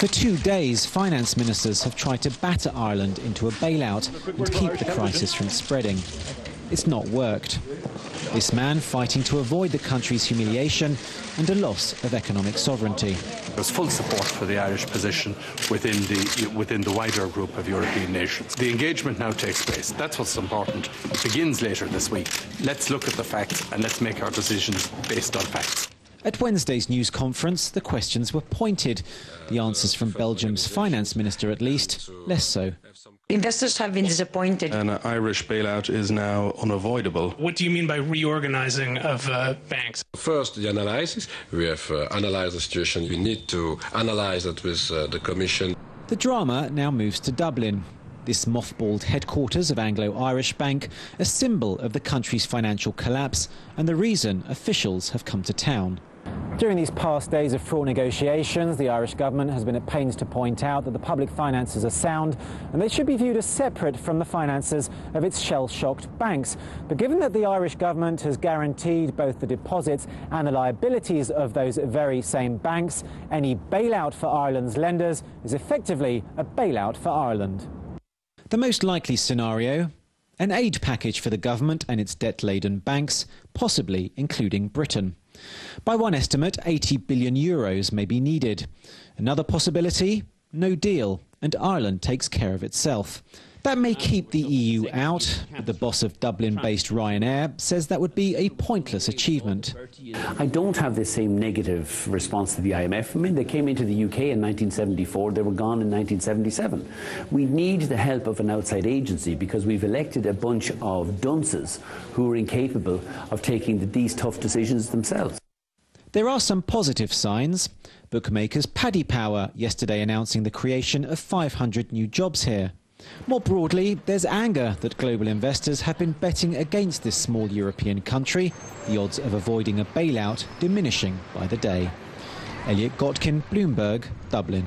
For 2 days, finance ministers have tried to batter Ireland into a bailout and keep the crisis from spreading. It's not worked. This man fighting to avoid the country's humiliation and a loss of economic sovereignty. There's full support for the Irish position within the wider group of European nations. The engagement now takes place. That's what's important. It begins later this week. Let's look at the facts and let's make our decisions based on facts. At Wednesday's news conference, the questions were pointed. The answers from Belgium's finance minister, at least, less so. Investors have been disappointed. An Irish bailout is now unavoidable. What do you mean by reorganizing of banks? First, the analysis. We have analysed the situation. We need to analyse it with the Commission. The drama now moves to Dublin. This mothballed headquarters of Anglo-Irish Bank, a symbol of the country's financial collapse and the reason officials have come to town. During these past days of fraught negotiations, the Irish government has been at pains to point out that the public finances are sound and they should be viewed as separate from the finances of its shell-shocked banks. But given that the Irish government has guaranteed both the deposits and the liabilities of those very same banks, any bailout for Ireland's lenders is effectively a bailout for Ireland. The most likely scenario? An aid package for the government and its debt-laden banks, possibly including Britain. By one estimate, 80 billion euros may be needed. Another possibility? No deal, and Ireland takes care of itself. That may keep the EU out, but the boss of Dublin-based Ryanair says that would be a pointless achievement. I don't have the same negative response to the IMF. I mean, they came into the UK in 1974, they were gone in 1977. We need the help of an outside agency because we've elected a bunch of dunces who are incapable of taking these tough decisions themselves. There are some positive signs. Bookmakers Paddy Power yesterday announcing the creation of 500 new jobs here. More broadly, there's anger that global investors have been betting against this small European country, the odds of avoiding a bailout diminishing by the day. Elliott, Gotkine, Bloomberg, Dublin.